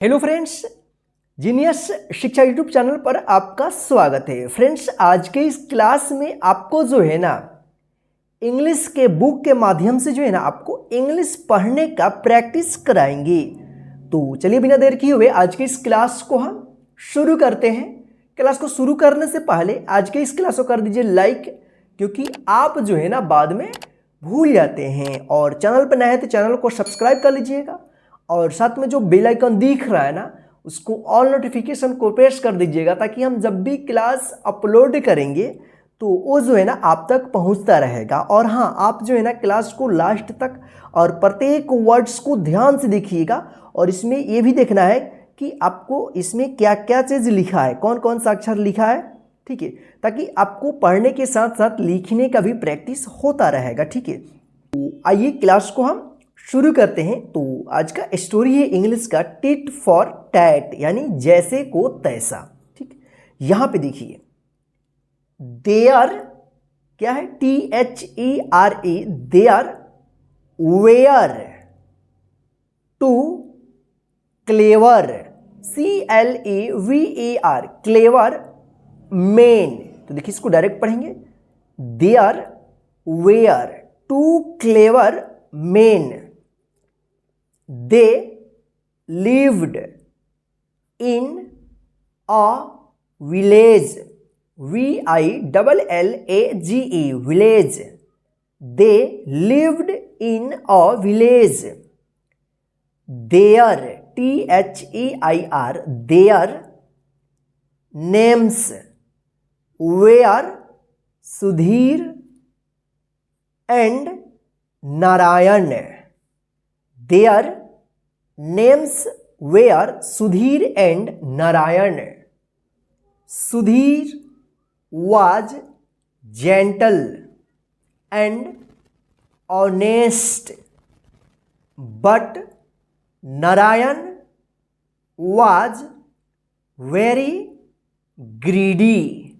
Hello friends, genius शिक्षा YouTube channel पर आपका स्वागत है। फ्रेंड्स, आज के इस क्लास में आपको जो है ना इंग्लिश के बुक के माध्यम से जो है ना आपको इंग्लिश पढ़ने का प्रैक्टिस कराएंगे। तो चलिए बिना देर किए हुए आज के इस क्लास को हम शुरू करते हैं। क्लास को शुरू करने से पहले आज के इस क्लास को कर दीजिए लाइक, क्योंकि आप जो है ना बाद में भूल जाते हैं। और चैनल पर नए हैं तो चैनल को सब्सक्राइब कर लीजिएगा और साथ में जो बेल आइकन दिख रहा है ना उसको ऑल नोटिफिकेशन को प्रेस कर दीजिएगा, ताकि हम जब भी क्लास अपलोड करेंगे तो वो जो है ना आप तक पहुंचता रहेगा। और हाँ, आप जो है ना क्लास को लास्ट तक और प्रत्येक वर्ड्स को ध्यान से देखिएगा। और इसमें ये भी देखना है कि आपको इसमें क्या क्या चीज़ लिखा है, कौन कौन सा अक्षर लिखा है, ठीक है, ताकि आपको पढ़ने के साथ साथ लिखने का भी प्रैक्टिस होता रहेगा। ठीक है, तो आइए क्लास को हम शुरू करते हैं। तो आज का स्टोरी है इंग्लिश का टिट फॉर टैट, यानी जैसे को तैसा। ठीक, यहां पे देखिए देयर क्या है, THERE, there were two clever, CLEVER, clever men. तो देखिए इसको डायरेक्ट पढ़ेंगे, there were two clever men, they lived in a village, VILLAGE, village. They lived in a village. Their THEIR, their names were Sudhir and Narayan. Their names were Sudhir and Narayan. Sudhir was gentle and honest, but Narayan was very greedy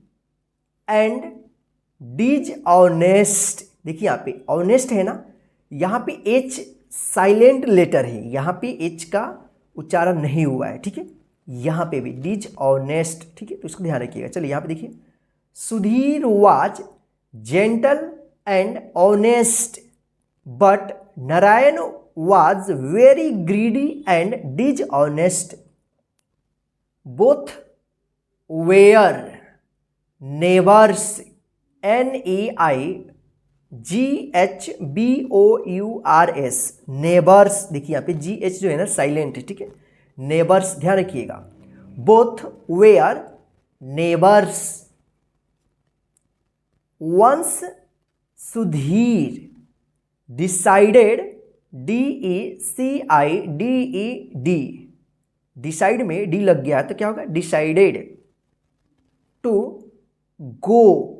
and dishonest. देखिए यहाँ पे honest है ना, यहाँ पे H silent letter है, यहाँ पे एच का उच्चारण नहीं हुआ है। ठीक है, यहाँ पे भी डिसऑनेस्ट। ठीक है, तो इसको ध्यान रखिएगा। चलिए यहाँ पे देखिए, Sudhir was gentle and honest but Narayan was very greedy and dishonest. Both were neighbours, NEIGHBOURS, neighbours. देखिए यहाँ पे GH जो है ना साइलेंट है। ठीक है, नेबर्स ध्यान रखिएगा। Both were neighbours. Once Sudhir decided, DECIDED, decide में डी लग गया तो क्या होगा, decided to go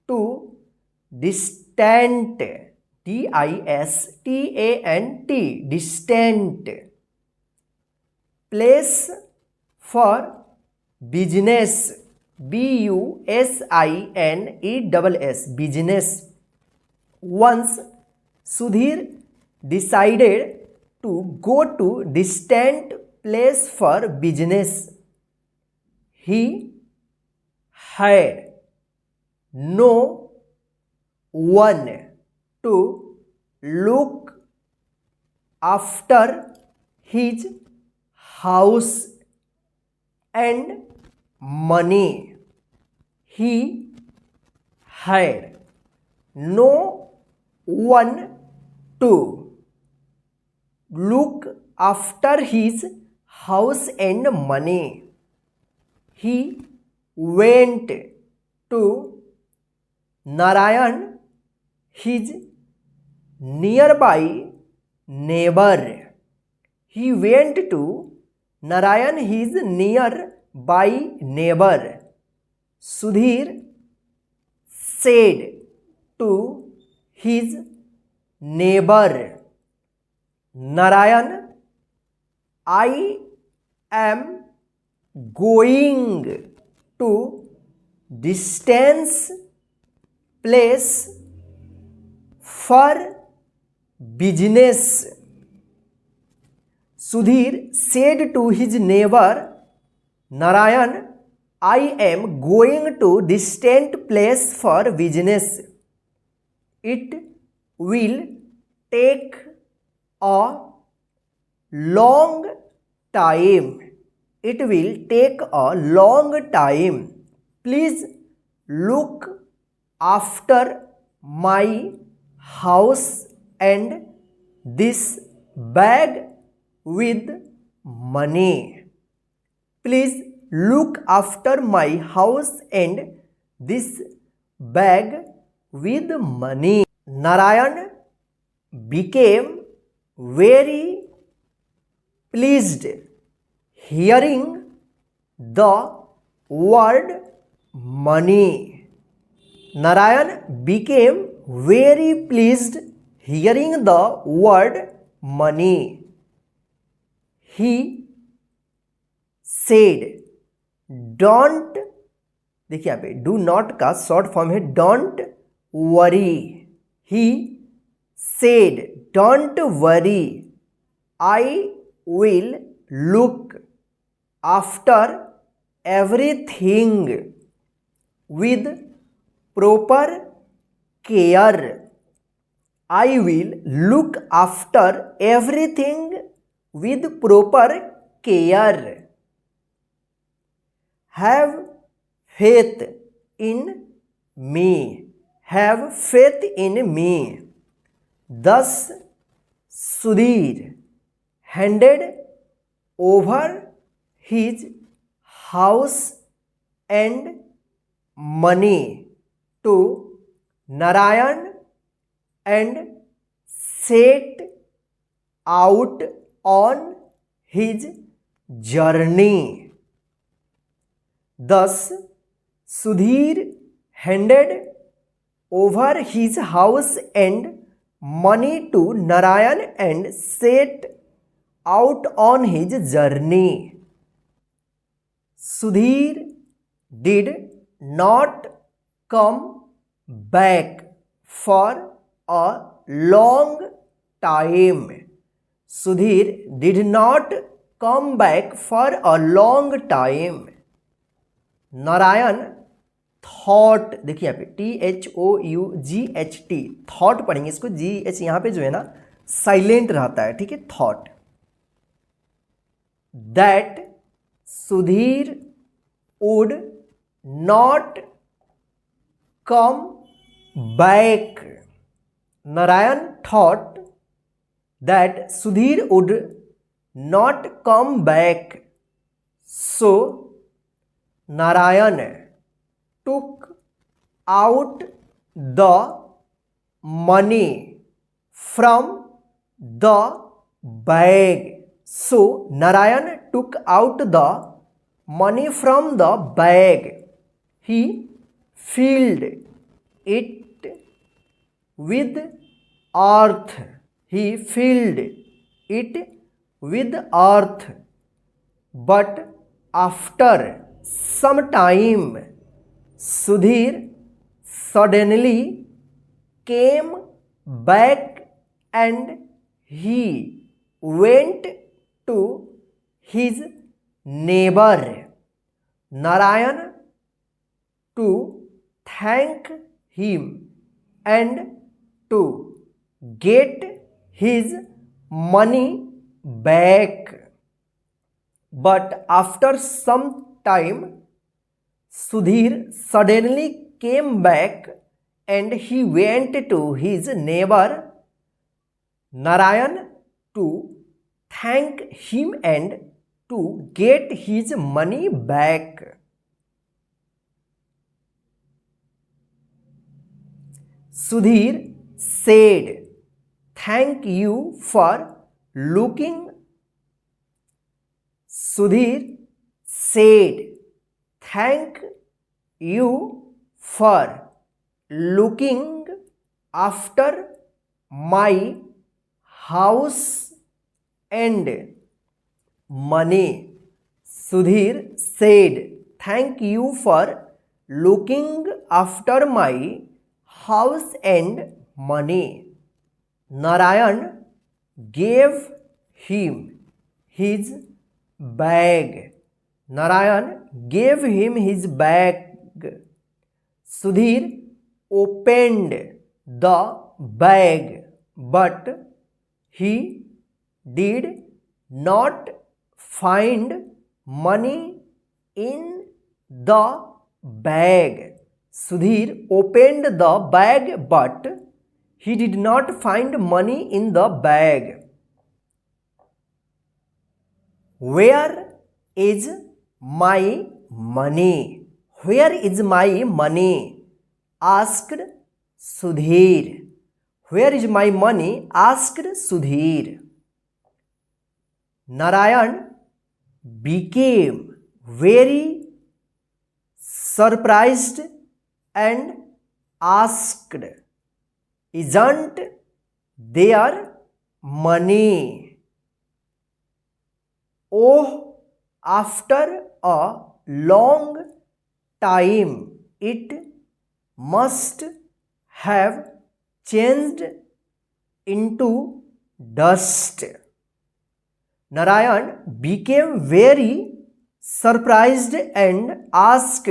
to distant, DISTANT, distant place for business, BUSINESS, business. Once Sudhir decided to go to distant place for business. He had no one to look after his house and money. He had no one to look after his house and money. He went to Narayan, his nearby neighbor. He went to Narayan, his nearby neighbor. Sudhir said to his neighbor, Narayan, I am going to distance place for business. Sudhir said to his neighbor Narayan, I am going to distant place for business. It will take a long time. It will take a long time. Please look after my house and this bag with money. Please look after my house and this bag with money. Narayan became very pleased hearing the word money. Narayan became very pleased hearing the word money. He said, don't, देखिए यहाँ पे do not का short form है don't worry. He said don't worry, I will look after everything with proper care. I will look after everything with proper care. Have faith in me. Have faith in me. Thus Sudhir handed over his house and money to Narayan and set out on his journey. Thus Sudhir handed over his house and money to Narayan and set out on his journey. Sudhir did not come back for a long time. Sudhir did not come back for a long time. Narayan thought, देखिए यहाँ पे THOUGHT thought पढ़ेंगे इसको, GH यहाँ पे जो है ना साइलेंट रहता है, ठीक है, thought. That Sudhir would not come back. Narayan thought that Sudhir would not come back. So Narayan took out the money from the bag. So Narayan took out the money from the bag. He filled it with earth. He filled it with earth. But after some time, Sudhir suddenly came back and he went to his neighbor Narayan to thank him and to get his money back. But after some time, Sudhir suddenly came back and he went to his neighbor Narayan to thank him and to get his money back. Sudhir said, thank you for looking. Sudhir said, thank you for looking after my house and money. Sudhir said, thank you for looking after my house and money. Narayan gave him his bag. Narayan gave him his bag. Sudhir opened the bag, but he did not find money in the bag. Sudhir opened the bag, but he did not find money in the bag. Where is my money? Where is my money? Asked Sudhir. Where is my money? Asked Sudhir. Narayan became very surprised and asked, isn't there money? Oh, after a long time, it must have changed into dust. Narayan became very surprised and asked,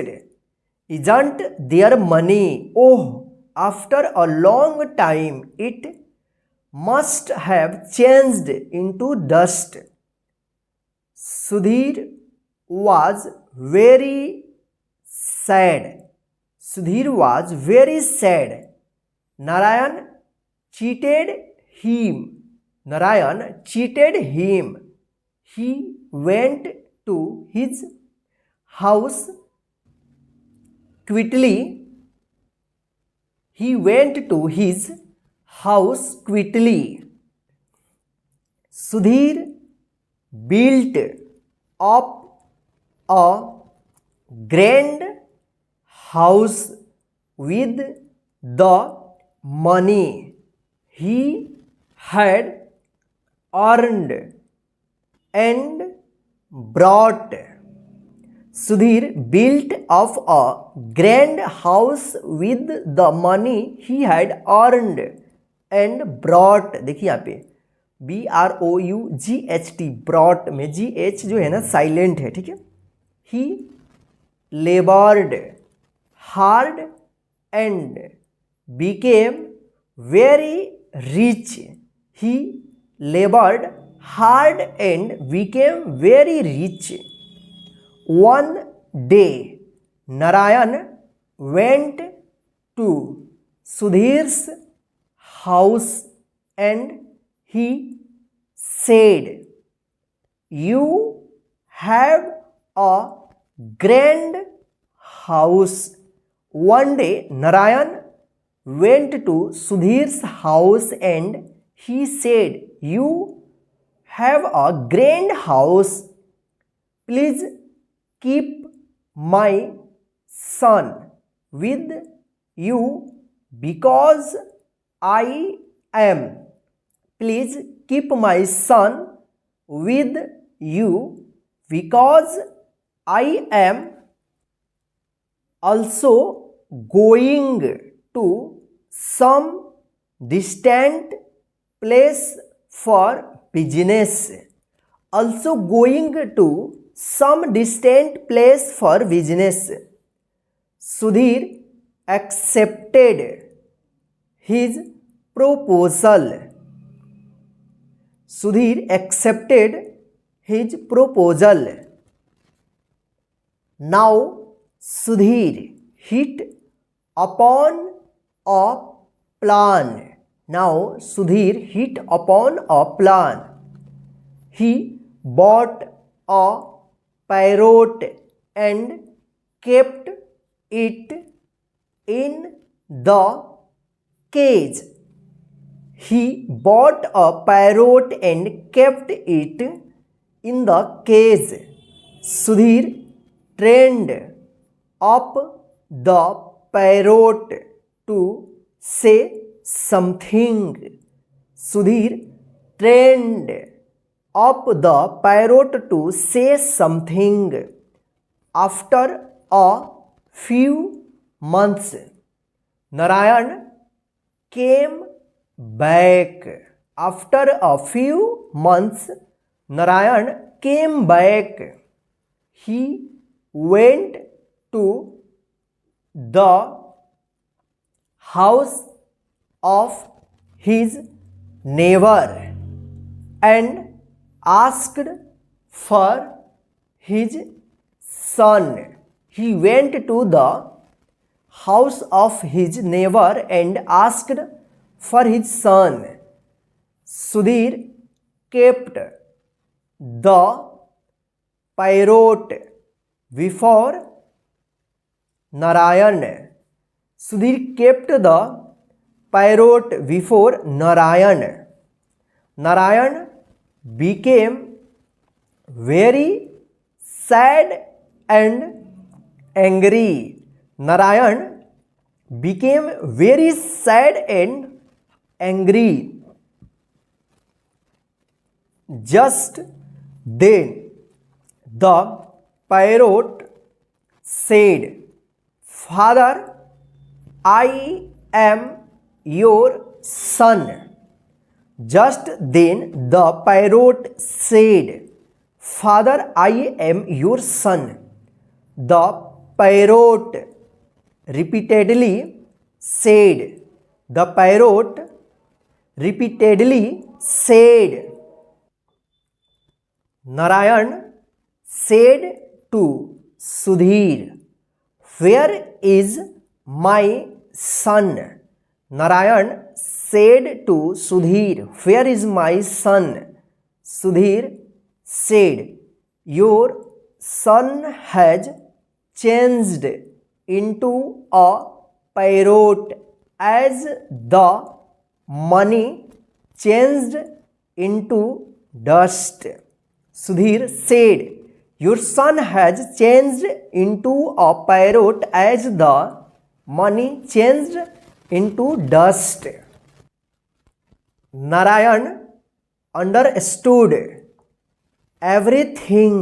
isn't there money? Oh, after a long time, it must have changed into dust. Sudhir was very sad. Sudhir was very sad. Narayan cheated him. Narayan cheated him. He went to his house quickly. He went to his house quickly. Sudhir built up a grand house with the money he had earned and brought. Sudhir built up a grand house with the money he had earned and brought. देखिए यहाँ पे BROUGHT brought में GH जो है ना silent है, ठीक है. He labored hard and became very rich. He labored hard and became very rich. One day, Narayan went to Sudhir's house and he said, "You have a grand house." One day, Narayan went to Sudhir's house and he said, "You have a grand house. Please keep my son with you because I am. Please keep my son with you because I am also going to some distant place for business." Also going to some distant place for business. Sudhir accepted his proposal. Sudhir accepted his proposal. Now Sudhir hit upon a plan. Now Sudhir hit upon a plan. He bought a parrot and kept it in the cage. He bought a parrot and kept it in the cage. Sudhir trained up the parrot to say something. Sudhir trained up the parrot to say something. After a few months, Narayan came back. After a few months, Narayan came back, he went to the house of his neighbour and asked for his son. He went to the house of his neighbour and asked for his son. Sudhir kept the parrot before Narayan. Sudhir kept the parrot before Narayan. Narayan became very sad and angry. Narayan became very sad and angry. Just then the parrot said, "Father, I am your son." Just then the parrot said, "Father, I am your son." The parrot repeatedly said. The parrot repeatedly said. Narayan said to Sudhir, "Where is my son?" Narayan said to Sudhir, "Where is my son?" Sudhir said, "Your son has changed into a parrot as the money changed into dust." Sudhir said, "Your son has changed into a parrot as the money changed into dust." Narayan understood everything.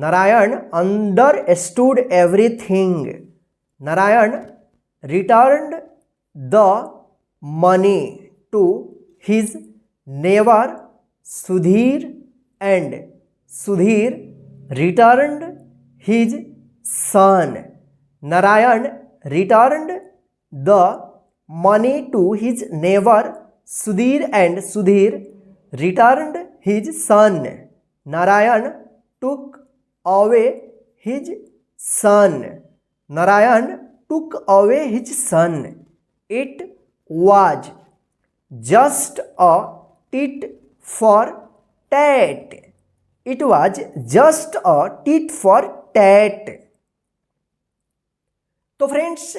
Narayan understood everything. Narayan returned the money to his neighbor Sudhir and Sudhir returned his son. Narayan returned the money to his neighbor Sudhir and Sudhir returned his son. Narayan took away his son. Narayan took away his son. It was just a tit for tat. It was just a tit for tat. तो friends,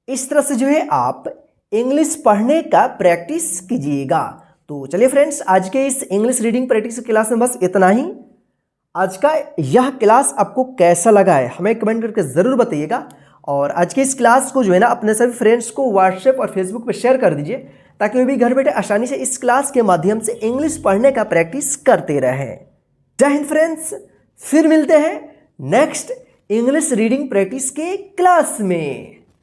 इस तरह से जो है आप English पढ़ने का practice कीजिएगा। तो चलिए फ्रेंड्स, आज के इस इंग्लिश रीडिंग प्रैक्टिस क्लास में बस इतना ही। आज का यह क्लास आपको कैसा लगा है हमें कमेंट करके ज़रूर बताइएगा। और आज के इस क्लास को जो है ना अपने सभी फ्रेंड्स को व्हाट्सएप और फेसबुक पर शेयर कर दीजिए, ताकि वे भी घर बैठे आसानी से इस क्लास के माध्यम से इंग्लिश पढ़ने का प्रैक्टिस करते रहें। जय हिंद फ्रेंड्स, फिर मिलते हैं नेक्स्ट इंग्लिश रीडिंग प्रैक्टिस के क्लास में।